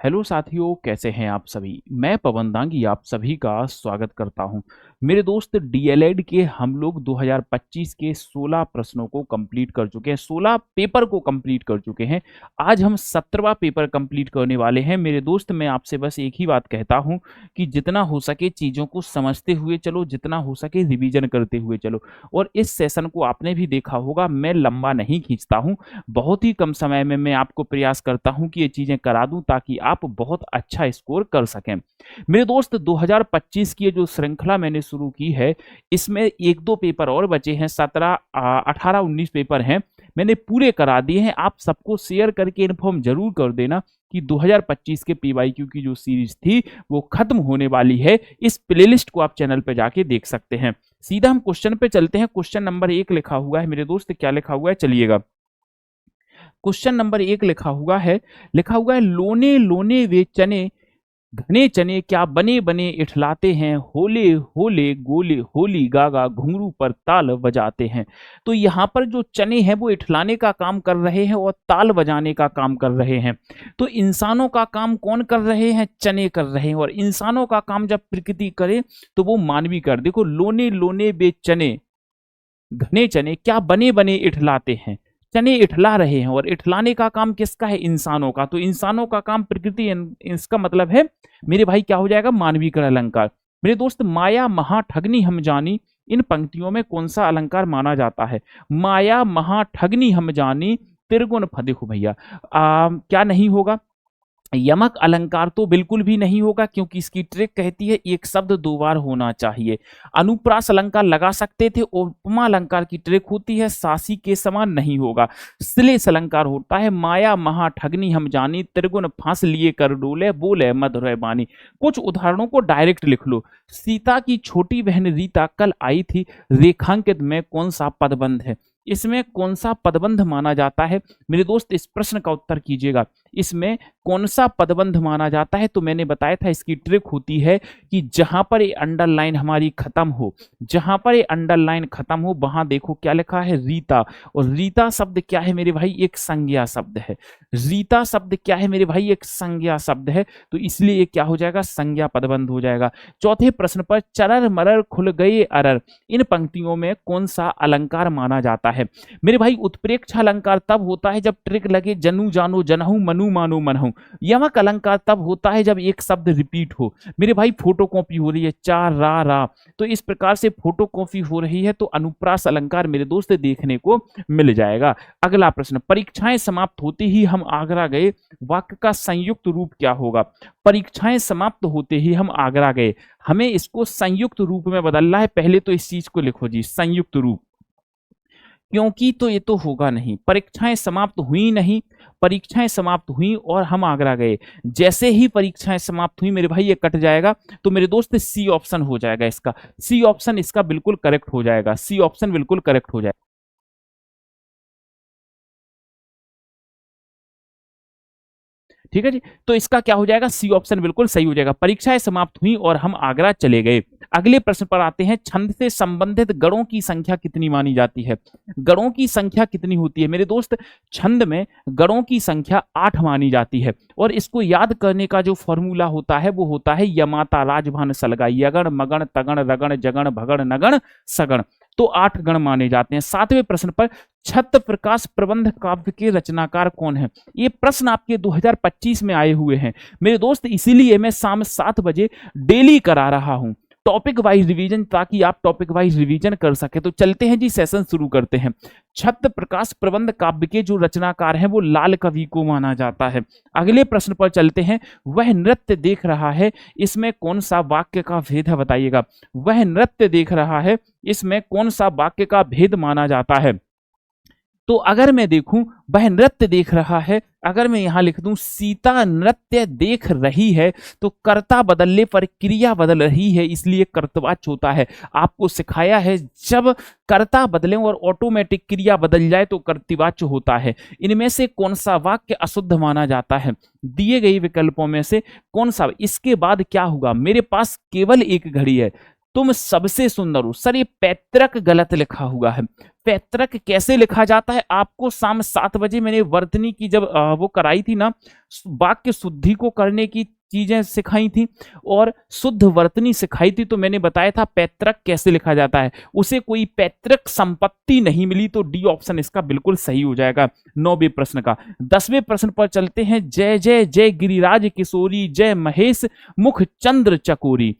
Hello साथियों, कैसे हैं आप सभी। मैं पवन दांगी आप सभी का स्वागत करता हूं। मेरे दोस्त डीएलएड के हम लोग 2025 के 16 प्रश्नों को कंप्लीट कर चुके हैं, 16 पेपर को कंप्लीट कर चुके हैं। आज हम 17वां पेपर कंप्लीट करने वाले हैं। मेरे दोस्त, मैं आपसे बस एक ही बात कहता हूं कि जितना हो सके चीज़ों को समझते हुए चलो, जितना हो सके रिवीजन करते हुए चलो। और इस सेशन को आपने भी देखा होगा, मैं लंबा नहीं खींचता हूँ। बहुत ही कम समय में मैं आपको प्रयास करता हूँ कि ये चीज़ें करा दूँ ताकि आप बहुत अच्छा स्कोर कर सकें। मेरे दोस्त, 2025 की ये जो श्रृंखला मैंने शुरू की है, इसमें एक दो पेपर और बचे हैं। 17 18 19 पेपर हैं, मैंने पूरे करा दिए हैं। आप सबको शेयर करके इन्फॉर्म जरूर कर देना कि 2025 के पीवाईक्यू की जो सीरीज थी वो खत्म होने वाली है। इस प्लेलिस्ट को आप चैनल पे जाके देख सकते हैं। सीधा हम क्वेश्चन पे चलते हैं। क्वेश्चन नंबर 1 लिखा हुआ है मेरे दोस्त, क्या लिखा हुआ है चलिएगा। क्वेश्चन नंबर 1 लिखा हुआ है लोने लोने वे चने, घने चने क्या बने बने इठलाते हैं, होले होले गोले होली गागा घुंघरू पर ताल बजाते हैं। तो यहाँ पर जो चने हैं वो इठलाने का काम कर रहे हैं और ताल बजाने का काम कर रहे हैं। तो इंसानों का काम कौन कर रहे हैं? चने कर रहे हैं। और इंसानों का काम जब प्रकृति करे तो वो मानवी कर। देखो, लोने लोने बे चने, घने चने क्या बने बने इठलाते हैं। चने इठला रहे हैं और इठलाने का काम किसका है? इंसानों का। तो इंसानों का काम प्रकृति, इसका मतलब है मेरे भाई क्या हो जाएगा? मानवीकरण अलंकार। मेरे दोस्त, माया महा ठगनी हम जानी, इन पंक्तियों में कौन सा अलंकार माना जाता है? माया महा ठगनी हम जानी, त्रिगुण देखो भैया, क्या नहीं होगा? यमक अलंकार तो बिल्कुल भी नहीं होगा, क्योंकि इसकी ट्रिक कहती है एक शब्द दो बार होना चाहिए। अनुप्रास अलंकार लगा सकते थे। उपमा अलंकार की ट्रिक होती है सासी के समान नहीं होगा। श्लेष अलंकार होता है माया महा ठगनी हम जानी, त्रिगुण फांस लिए कर डोले, बोले मधुर बानी। कुछ उदाहरणों को डायरेक्ट लिख लो। सीता की छोटी बहन रीता कल आई थी, रेखांकित में कौन सा पदबंध है? इसमें कौन सा पदबंध माना जाता है? मेरे दोस्त, इस प्रश्न का उत्तर कीजिएगा। इसमें कौन सा पदबंध माना जाता है? तो मैंने बताया था इसकी ट्रिक होती है कि जहां पर ये अंडरलाइन हमारी खत्म हो, जहां पर ये अंडरलाइन खत्म हो वहां देखो क्या लिखा है? रीता। और रीता शब्द क्या है मेरे भाई? एक संज्ञा शब्द है। रीता शब्द क्या है मेरे भाई? एक संज्ञा शब्द है। तो इसलिए ये क्या हो जाएगा? संज्ञा पदबंध हो जाएगा। चौथे प्रश्न पर चरर मरर खुल गए अरर, इन पंक्तियों में कौन सा अलंकार माना जाता है? मेरे भाई, उत्प्रेक्ष अलंकार तब होता है जब ट्रिक लगे जनु जानो जनहु मनु मानो मनहु। यमक अलंकार तब होता है जब एक शब्द रिपीट हो। मेरे भाई, फोटोकॉपी हो रही है, चार रा रा, तो इस प्रकार से फोटोकॉपी हो रही है, तो अनुप्रास अलंकार मेरे दोस्त देखने को मिल जाएगा। अगला प्रश्न, परीक्षाएं समाप्त होते ही हम आगरा गए, वाक्य का संयुक्त रूप क्या होगा? परीक्षाएं समाप्त होते ही हम आगरा गए, हमें इसको संयुक्त रूप में बदलना है। पहले तो इस चीज को लिखो जी, संयुक्त रूप, क्योंकि तो ये तो होगा नहीं। परीक्षाएं समाप्त हुई नहीं, परीक्षाएं समाप्त हुई और हम आगरा गए। जैसे ही परीक्षाएं समाप्त हुई मेरे भाई ये कट जाएगा, तो मेरे दोस्त सी ऑप्शन हो जाएगा इसका। सी ऑप्शन इसका बिल्कुल करेक्ट हो जाएगा। सी ऑप्शन बिल्कुल करेक्ट हो जाएगा। ठीक है जी, तो इसका क्या हो जाएगा? सी ऑप्शन बिल्कुल सही हो जाएगा। परीक्षाएं समाप्त हुई और हम आगरा चले गए। अगले प्रश्न पर आते हैं। छंद से संबंधित गणों की संख्या कितनी मानी जाती है? गणों की संख्या कितनी होती है मेरे दोस्त? छंद में गणों की संख्या 8 मानी जाती है। और इसको याद करने का जो फॉर्मूला होता है वो होता है यमाता राजभान सलगा, यगण मगण तगण रगण जगण भगण नगण सगण। तो 8 गण माने जाते हैं। 7वें प्रश्न पर, छत्र प्रकाश प्रबंध काव्य के रचनाकार कौन है? ये प्रश्न आपके 2025 में आए हुए हैं मेरे दोस्त, इसीलिए मैं शाम 7 बजे डेली करा रहा हूं टॉपिक वाइज रिवीजन, ताकि आप टॉपिक वाइज रिवीजन कर सके। तो चलते हैं जी, सेशन शुरू करते हैं। छत्र प्रकाश प्रबंध काव्य के जो रचनाकार हैं वो लाल कवि को माना जाता है। अगले प्रश्न पर चलते हैं। वह नृत्य देख रहा है, इसमें कौन सा वाक्य का भेद है बताइएगा? वह नृत्य देख रहा है, इसमें कौन सा वाक्य का भेद माना जाता है? तो अगर मैं देखूं वह नृत्य देख रहा है, अगर मैं यहां लिख दूं सीता नृत्य देख रही है, तो कर्ता बदलने पर क्रिया बदल रही है, इसलिए कर्तवाच्य होता है। आपको सिखाया है जब कर्ता बदले और ऑटोमेटिक क्रिया बदल जाए तो कर्तवाच्य होता है। इनमें से कौन सा वाक्य अशुद्ध माना जाता है? दिए गए विकल्पों में से कौन सा? इसके बाद क्या होगा? मेरे पास केवल एक घड़ी है, तुम सबसे सुंदर हो। सर ये पैतृक गलत लिखा हुआ है। पैतृक कैसे लिखा जाता है? आपको शाम 7 बजे मैंने वर्तनी की जब वो कराई थी ना, वाक्य शुद्धि को करने की चीजें सिखाई थी और शुद्ध वर्तनी सिखाई थी, तो मैंने बताया था पैतृक कैसे लिखा जाता है। उसे कोई पैतृक संपत्ति नहीं मिली, तो डी ऑप्शन इसका बिल्कुल सही हो जाएगा 9वें प्रश्न का। 10वें प्रश्न पर चलते हैं। जय जय जय गिरिराज किशोरी, जय महेश मुख चंद्र चकोरी।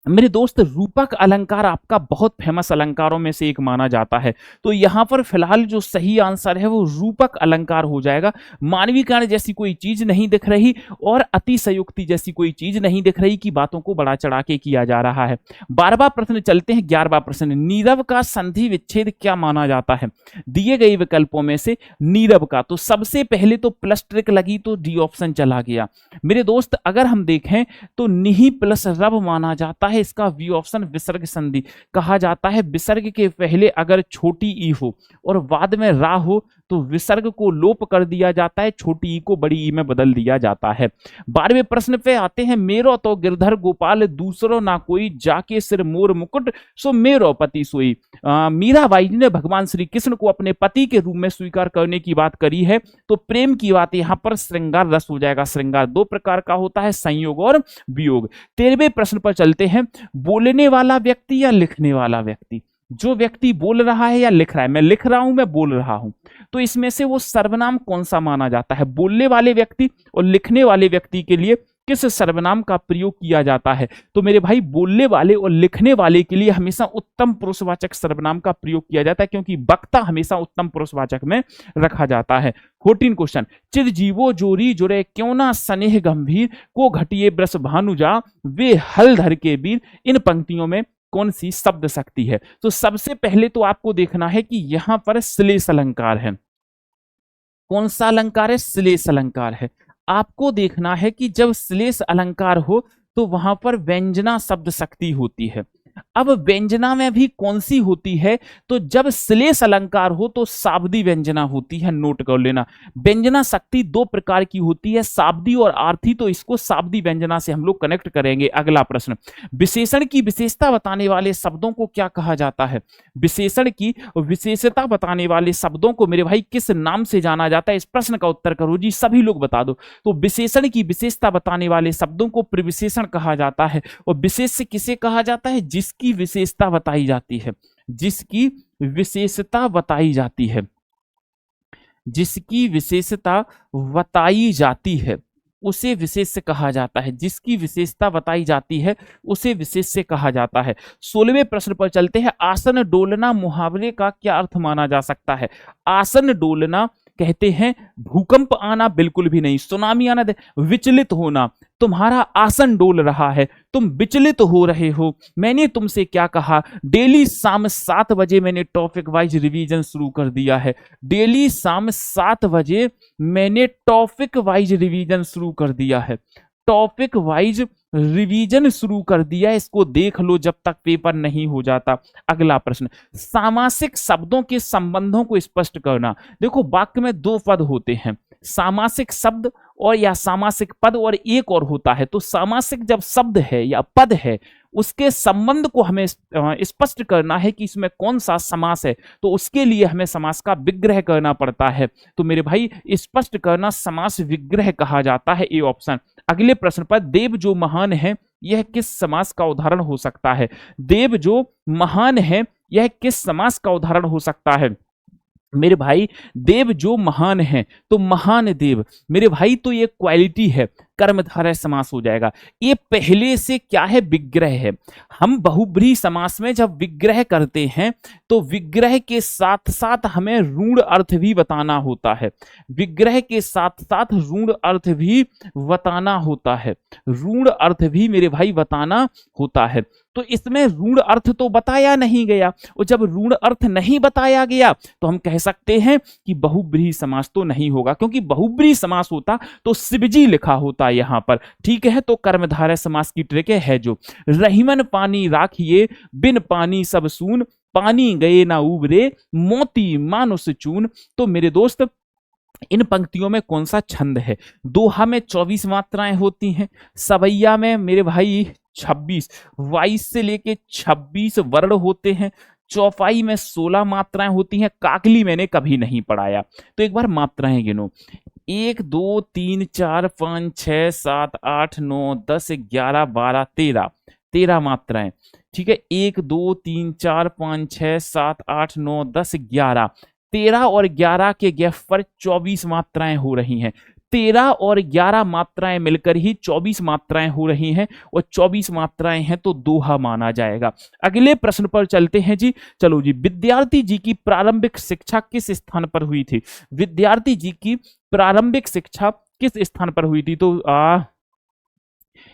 मेरे दोस्त रूपक अलंकार आपका बहुत फेमस अलंकारों में से एक माना जाता है, तो यहां पर फिलहाल जो सही आंसर है वो रूपक अलंकार हो जाएगा। मानवीकरण जैसी कोई चीज नहीं दिख रही और अतिशयोक्ति जैसी कोई चीज नहीं दिख रही कि बातों को बढ़ा चढ़ा के किया जा रहा है। 12वां प्रश्न चलते हैं। 11वां प्रश्न, नीरव का संधि विच्छेद क्या माना जाता है? दिए गए विकल्पों में से नीरव का, तो सबसे पहले तो प्लस ट्रिक लगी तो डी ऑप्शन चला गया। मेरे दोस्त अगर हम देखें तो निहि प्लस रव माना जाता है, इसका वी ऑप्शन विसर्ग संधि कहा जाता है। विसर्ग के पहले अगर छोटी ई हो और बाद में रा हो तो विसर्ग को लोप कर दिया जाता है, छोटी ई को बड़ी ई में बदल दिया जाता है। 12वें प्रश्न पे आते हैं। मेरो तो गिरधर गोपाल दूसरो ना कोई, जाके सिर मोर मुकुट सो मेरो पति सोई। मीराबाई जी ने भगवान श्री कृष्ण को अपने पति के रूप में स्वीकार करने की बात करी है, तो प्रेम की बात यहां पर श्रृंगार रस हो जाएगा। श्रृंगार 2 प्रकार का होता है, संयोग और वियोग। 13वें प्रश्न पर चलते हैं। बोलने वाला व्यक्ति या लिखने वाला व्यक्ति? जो व्यक्ति बोल रहा है या लिख रहा है, मैं लिख रहा हूं, मैं बोल रहा हूं, तो इसमें से वो सर्वनाम कौन सा माना जाता है? बोलने वाले व्यक्ति और लिखने वाले व्यक्ति के लिए किस सर्वनाम का प्रयोग किया जाता है? तो मेरे भाई बोलने वाले और लिखने वाले के लिए हमेशा उत्तम पुरुषवाचक सर्वनाम का प्रयोग किया जाता है, क्योंकि वक्ता हमेशा उत्तम पुरुषवाचक में रखा जाता है। 14 क्वेश्चन। चिर जीवो जोरी जुरे क्यों ना स्नेह गंभीर, को घटिए ब्रस भानुजा वे हल धर के वीर। इन पंक्तियों में कौन सी शब्द शक्ति है? तो सबसे पहले तो आपको देखना है कि यहां पर श्लेष अलंकार है। कौन सा अलंकार है? श्लेष अलंकार है। आपको देखना है कि जब श्लेष अलंकार हो तो वहां पर व्यंजना शब्द शक्ति होती है। अब व्यंजना में भी कौन सी होती है? तो जब श्लेष अलंकार हो तो शाब्दी व्यंजना होती है, नोट कर लेना। व्यंजना शक्ति 2 प्रकार की होती है, शाब्दी और आर्थी, तो इसको शाब्दी व्यंजना से हम लोग कनेक्ट करेंगे। अगला प्रश्न, विशेषण की विशेषता बताने वाले शब्दों को क्या कहा जाता है? विशेषण की विशेषता बताने वाले शब्दों को मेरे भाई किस नाम से जाना जाता है? इस प्रश्न का उत्तर करो जी, सभी लोग बता दो। तो विशेषण की विशेषता बताने वाले शब्दों को प्रविशेषण कहा जाता है। और विशेष से किसे कहा जाता है? जिसकी विशेषता बताई जाती है, जिसकी विशेषता बताई जाती है, जिसकी विशेषता बताई जाती है उसे विशेष कहा जाता है। जिसकी विशेषता बताई जाती है उसे विशेष से कहा जाता है। 16वें प्रश्न पर चलते हैं। आसन डोलना मुहावरे का क्या अर्थ माना जा सकता है? आसन डोलना कहते हैं भूकंप आना, बिल्कुल भी नहीं। सुनामी आना, विचलित होना। तुम्हारा आसन डोल रहा है, तुम विचलित हो रहे हो। मैंने तुमसे क्या कहा? डेली शाम 7 बजे मैंने टॉपिक वाइज रिवीजन शुरू कर दिया है। डेली शाम 7 बजे मैंने टॉपिक वाइज रिवीजन शुरू कर दिया है। टॉपिक वाइज रिवीजन शुरू कर दिया, इसको देख लो जब तक पेपर नहीं हो जाता। अगला प्रश्न, सामासिक शब्दों के संबंधों को स्पष्ट करना। देखो वाक्य में 2 पद होते हैं, सामासिक शब्द और या सामासिक पद, और एक और होता है। तो सामासिक जब शब्द है या पद है उसके संबंध को हमें स्पष्ट करना है कि इसमें कौन सा समास है, तो उसके लिए हमें समास का विग्रह करना पड़ता है। तो मेरे भाई स्पष्ट करना समास विग्रह कहा जाता है, ए ऑप्शन। अगले प्रश्न पर, देव जो महान है यह किस समास का उदाहरण हो सकता है? देव जो महान है यह किस समास का उदाहरण हो सकता है? मेरे भाई देव जो महान है, तो महान देव मेरे भाई तो ये क्वालिटी है, कर्मधारय समास हो जाएगा। ये पहले से क्या है? विग्रह है। हम बहुब्रीहि समास में जब विग्रह करते हैं तो विग्रह के साथ साथ हमें ऋण अर्थ भी बताना होता है। विग्रह के साथ साथ ऋण अर्थ भी बताना होता है। ऋण अर्थ भी मेरे भाई बताना होता है। तो इसमें ऋण अर्थ तो बताया नहीं गया, और जब ऋण अर्थ नहीं बताया गया तो हम कह सकते हैं कि बहुब्रीहि समास तो नहीं होगा, क्योंकि बहुब्रीहि समास होता तो शिवजी लिखा होता यहां पर। ठीक है, तो कर्मधारय समास की ट्रिक है जो, रहीमन पानी राखिए बिन पानी सब सून, पानी गए ना उबरे मोती मानुष चून। तो मेरे दोस्त इन पंक्तियों में कौन सा छंद है? दोहा में 24 मात्राएं होती हैं, सवैया में मेरे भाई 26, 22 से लेके 26 वर्ण होते हैं। चौपाई में 16 मात्राएं होती हैं। काकली मैंने कभी नहीं पढ़ाया, तो एक बार मात्राएं गिनो। 1 2 3 4 5 6 7 8 9 10 11 12 13, 13 मात्राएं। ठीक है, 1 2 3 4 5 6 7 8 9 10 11, 13 और 11 के गैप पर 24 मात्राएं हो रही हैं। 13 और 11 मात्राएं मिलकर ही 24 मात्राएं हो रही हैं, और 24 मात्राएं हैं तो दोहा माना जाएगा। अगले प्रश्न पर चलते हैं जी। चलो जी, विद्यार्थी जी की प्रारंभिक शिक्षा किस स्थान पर हुई थी? विद्यार्थी जी की प्रारंभिक शिक्षा किस स्थान पर हुई थी? तो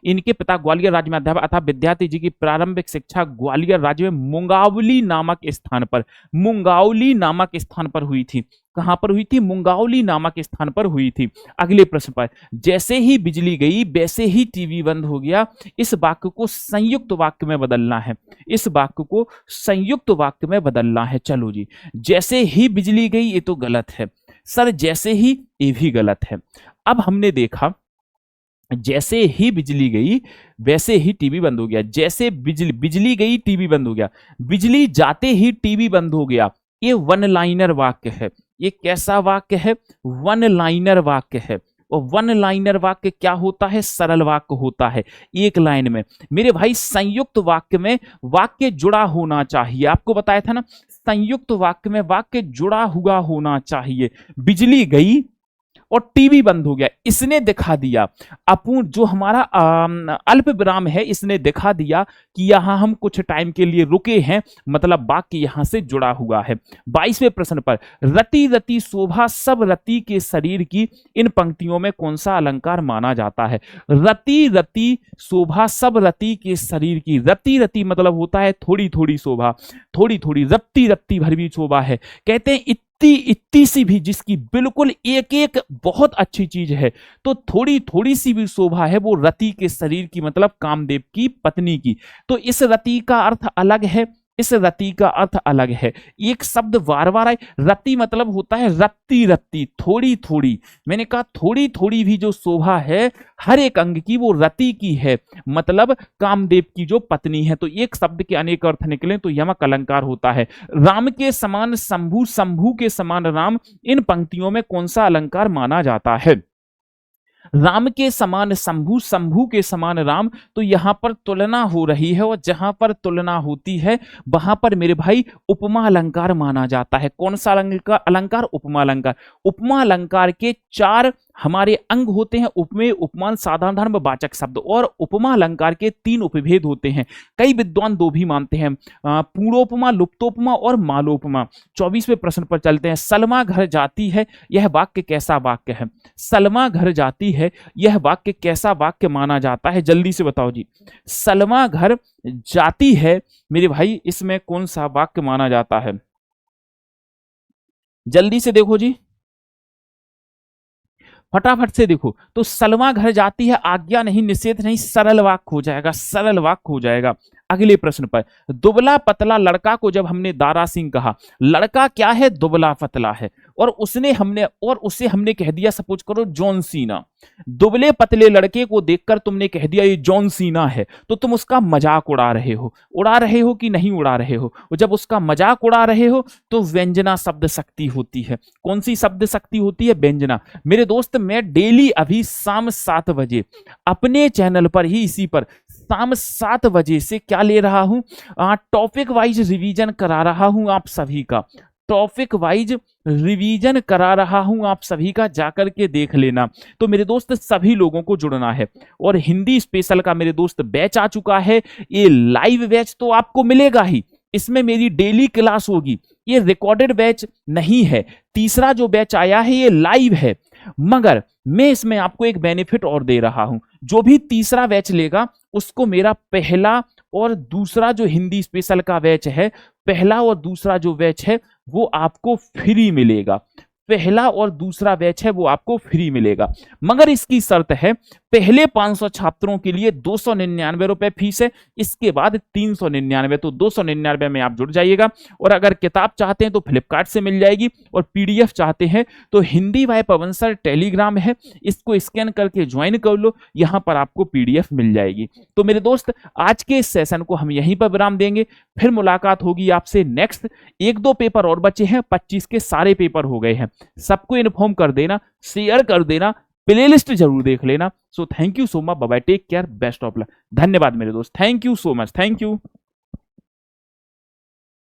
इनके पिता ग्वालियर राज्य में अध्यापक अथा विद्यार्थी जी की प्रारंभिक शिक्षा ग्वालियर राज्य में मुंगावली नामक स्थान पर, मुंगावली नामक स्थान पर हुई थी। कहां पर हुई थी? मुंगावली नामक स्थान पर हुई थी। अगले प्रश्न पर, जैसे ही बिजली गई वैसे ही टीवी बंद हो गया, इस वाक्य को संयुक्त वाक्य में बदलना है। इस वाक्य को संयुक्त वाक्य में बदलना है। चलो जी, जैसे ही बिजली गई ये तो गलत है सर, जैसे ही ये भी गलत है। अब हमने देखा जैसे ही बिजली गई वैसे ही टीवी बंद हो गया। जैसे बिजली गई टीवी बंद हो गया, बिजली जाते ही टीवी बंद हो गया, ये वन लाइनर वाक्य है। ये कैसा वाक्य है? वन लाइनर वाक्य है। और वन लाइनर वाक्य क्या होता है? सरल वाक्य होता है, एक लाइन में। मेरे भाई संयुक्त वाक्य में वाक्य जुड़ा होना चाहिए। आपको बताया था ना, संयुक्त वाक्य में वाक्य जुड़ा हुआ होना चाहिए। बिजली गई और टीवी बंद हो गया, इसने दिखा दिया, अपूर्ण जो हमारा अल्प विराम है, इसने दिखा दिया कि यहां हम कुछ टाइम के लिए रुके हैं, मतलब वाक्य यहां से जुड़ा हुआ है। 22वें प्रश्न पर, रति रति शोभा सब रति के शरीर की, इन पंक्तियों में कौन सा अलंकार माना जाता है? रति रति शोभा सब रति के शरीर की, रति रति मतलब होता है थोड़ी थोड़ी शोभा, थोड़ी थोड़ी, रत्ती रत्ती भर भी शोभा है। कहते हैं इतनी इतनी सी भी, जिसकी बिल्कुल एक एक बहुत अच्छी चीज है, तो थोड़ी थोड़ी सी भी शोभा है, वो रति के शरीर की, मतलब कामदेव की पत्नी की। तो इस रति का अर्थ अलग है, इस रति का अर्थ अलग है। एक शब्द बार बार आए, रति मतलब होता है रत्ती रत्ती, थोड़ी थोड़ी। मैंने कहा थोड़ी थोड़ी भी जो शोभा है हर एक अंग की, वो रति की है, मतलब कामदेव की जो पत्नी है। तो एक शब्द के अनेक अर्थ निकले तो यमक अलंकार होता है। राम के समान शंभु, शंभु के समान राम, इन पंक्तियों में कौन सा अलंकार माना जाता है? राम के समान शंभु, शंभु के समान राम, तो यहां पर तुलना हो रही है, और जहां पर तुलना होती है वहां पर मेरे भाई उपमा अलंकार माना जाता है। कौन सा अलंकार? उपमा अलंकार। उपमा अलंकार के 4 हमारे अंग होते हैं, उपमेय, उपमान, साधारण धर्म, वाचक शब्द, और उपमा अलंकार के 3 उपभेद होते हैं। कई विद्वान 2 भी मानते हैं, पूर्णोपमा, लुप्तोपमा और मालोपमा। 24वें प्रश्न पर चलते हैं। सलमा घर जाती है, यह वाक्य कैसा वाक्य है? सलमा घर जाती है, यह वाक्य कैसा वाक्य माना जाता है? जल्दी से बताओ जी। सलमा घर जाती है, मेरे भाई इसमें कौन सा वाक्य माना जाता है? जल्दी से देखो जी, फटाफट से देखो। तो सलमा घर जाती है, आज्ञा नहीं, निषेध नहीं, सरल वाक्य हो जाएगा, सरल वाक्य हो जाएगा। अगले प्रश्न पर, दुबला पतला लड़का को जब हमने दारा सिंह कहा, लड़का क्या है? दुबला पतला है, और उसे हमने कह दिया, सपोज करो जॉन सीना। दुबले पतले लड़के को देखकर तुमने कह दिया ये जॉन सीना है, तो तुम उसका मजाक उड़ा रहे हो कि नहीं उड़ा रहे हो? और जब उसका मजाक उड़ा रहे हो तो व्यंजना शब्द शक्ति होती है। कौन सी शब्द शक्ति होती है? व्यंजना। मेरे दोस्त, मैं डेली अभी शाम 7 बजे अपने चैनल पर ही, इसी पर शाम 7 बजे से क्या ले रहा हूं? टॉपिक वाइज रिवीजन करा रहा हूं आप सभी का, टॉपिक वाइज रिवीजन करा रहा हूं आप सभी का, जाकर के देख लेना। तो मेरे दोस्त सभी लोगों को जुड़ना है। और हिंदी स्पेशल का मेरे दोस्त बैच आ चुका है, ये लाइव बैच तो आपको मिलेगा ही, इसमें मेरी डेली क्लास होगी, ये रिकॉर्डेड बैच नहीं है। तीसरा जो बैच आया है ये लाइव है, मगर मैं इसमें आपको एक बेनिफिट और दे रहा हूं। जो भी तीसरा बैच लेगा उसको मेरा पहला और दूसरा जो हिंदी स्पेशल का बैच है, पहला और दूसरा जो बैच है वो आपको फ्री मिलेगा। पहला और दूसरा बैच है वो आपको फ्री मिलेगा, मगर इसकी शर्त है पहले 500 छात्रों के लिए 299 रुपए फीस है, इसके बाद 399। तो 299 में आप जुड़ जाइएगा। और अगर किताब चाहते हैं तो फ्लिपकार्ट से मिल जाएगी, और पीडीएफ चाहते हैं तो हिंदी बाय पवन सर टेलीग्राम है, इसको स्कैन करके ज्वाइन कर लो, यहां पर आपको पीडीएफ मिल जाएगी। तो मेरे दोस्त आज के इस सेशन को हम यहीं पर विराम देंगे, फिर मुलाकात होगी आपसे नेक्स्ट। एक दो पेपर और बचे हैं, 25 के सारे पेपर हो गए हैं। सबको इन्फॉर्म कर देना, शेयर कर देना, प्लेलिस्ट जरूर देख लेना। So thank you so much, bye bye, take care, best of luck. धन्यवाद मेरे दोस्त, thank you so much, thank you.